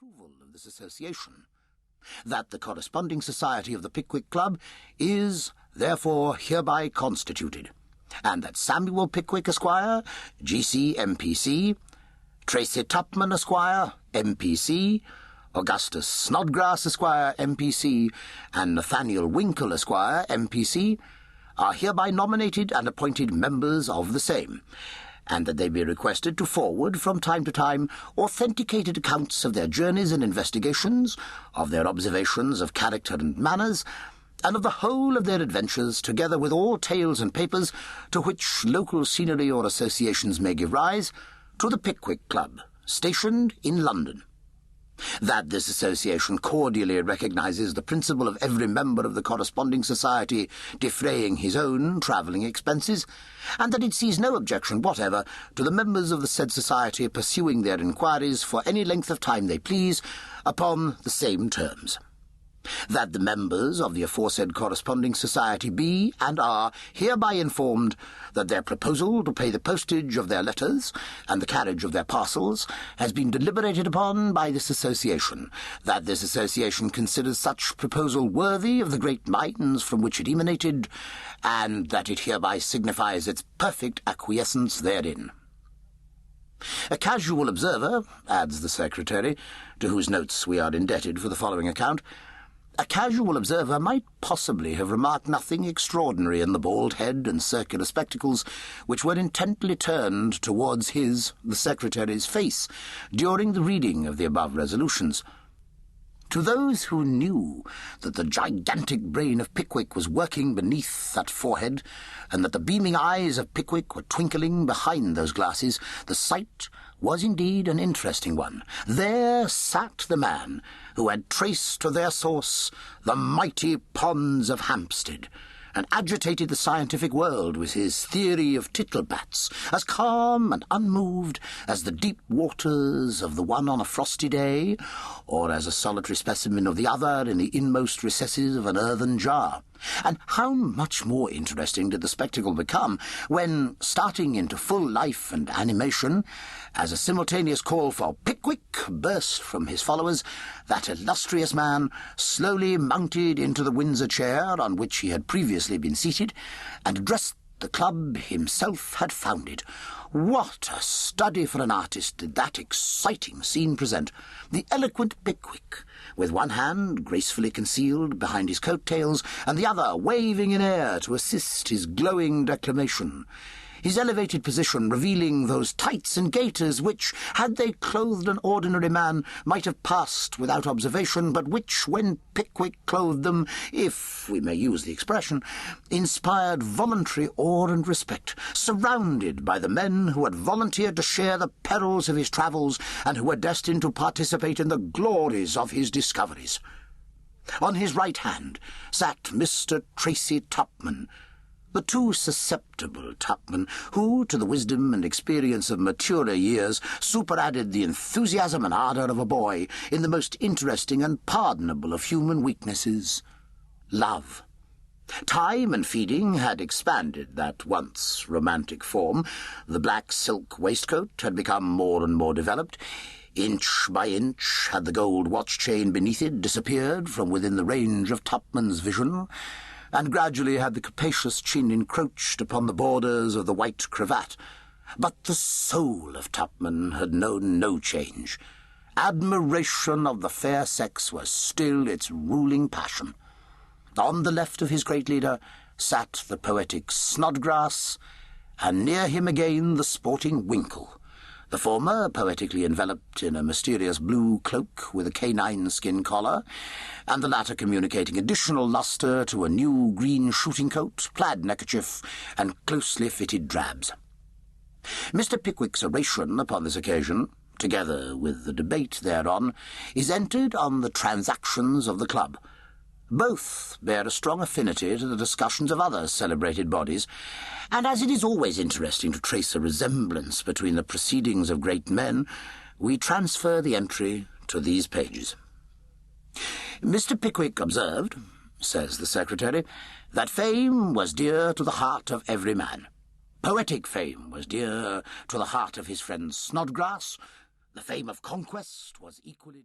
approval of this association, that the corresponding society of the Pickwick Club is therefore hereby constituted, and that Samuel Pickwick, Esquire, G.C., M.P.C., Tracy Tupman, Esquire, M.P.C., Augustus Snodgrass, Esquire, M.P.C., and Nathaniel Winkle, Esquire, M.P.C., are hereby nominated and appointed members of the same, and that they be requested to forward from time to time authenticated accounts of their journeys and investigations, of their observations of character and manners, and of the whole of their adventures, together with all tales and papers to which local scenery or associations may give rise, to the Pickwick Club, stationed in London. That this association cordially recognises the principle of every member of the corresponding society defraying his own travelling expenses, and that it sees no objection whatever to the members of the said society pursuing their inquiries for any length of time they please upon the same terms. That the members of the aforesaid corresponding society be and are hereby informed that their proposal to pay the postage of their letters and the carriage of their parcels has been deliberated upon by this association, that this association considers such proposal worthy of the great minds from which it emanated, and that it hereby signifies its perfect acquiescence therein. A casual observer, adds the secretary, to whose notes we are indebted for the following account, a casual observer might possibly have remarked nothing extraordinary in the bald head and circular spectacles which were intently turned towards his, the secretary's, face during the reading of the above resolutions. To those who knew that the gigantic brain of Pickwick was working beneath that forehead, and that the beaming eyes of Pickwick were twinkling behind those glasses, the sight was indeed an interesting one. There sat the man who had traced to their source the mighty ponds of Hampstead, and agitated the scientific world with his theory of tittlebats, as calm and unmoved as the deep waters of the one on a frosty day, or as a solitary specimen of the other in the inmost recesses of an earthen jar. And how much more interesting did the spectacle become when, starting into full life and animation, as a simultaneous call for Pickwick burst from his followers, that illustrious man slowly mounted into the Windsor chair on which he had previously been seated, and addressed the club himself had founded. What a study for an artist did that exciting scene present! The eloquent Pickwick, with one hand gracefully concealed behind his coat-tails, and the other waving in air to assist his glowing declamation. His elevated position revealing those tights and gaiters which, had they clothed an ordinary man, might have passed without observation, but which, when Pickwick clothed them, if we may use the expression, inspired voluntary awe and respect, surrounded by the men who had volunteered to share the perils of his travels, and who were destined to participate in the glories of his discoveries. On his right hand sat Mr. Tracy Tupman, the too susceptible Tupman, who, to the wisdom and experience of maturer years, superadded the enthusiasm and ardour of a boy in the most interesting and pardonable of human weaknesses, love. Time and feeding had expanded that once romantic form. The black silk waistcoat had become more and more developed. Inch by inch had the gold watch-chain beneath it disappeared from within the range of Tupman's vision, and gradually had the capacious chin encroached upon the borders of the white cravat. But the soul of Tupman had known no change. Admiration of the fair sex was still its ruling passion. On the left of his great leader sat the poetic Snodgrass, and near him again the sporting Winkle, the former poetically enveloped in a mysterious blue cloak with a canine skin collar, and the latter communicating additional lustre to a new green shooting coat, plaid neckerchief, and closely fitted drabs. Mr. Pickwick's oration upon this occasion, together with the debate thereon, is entered on the transactions of the club. Both bear a strong affinity to the discussions of other celebrated bodies, and as it is always interesting to trace a resemblance between the proceedings of great men, we transfer the entry to these pages. Mr. Pickwick observed, says the secretary, that fame was dear to the heart of every man. Poetic fame was dear to the heart of his friend Snodgrass. The fame of conquest was equally dear.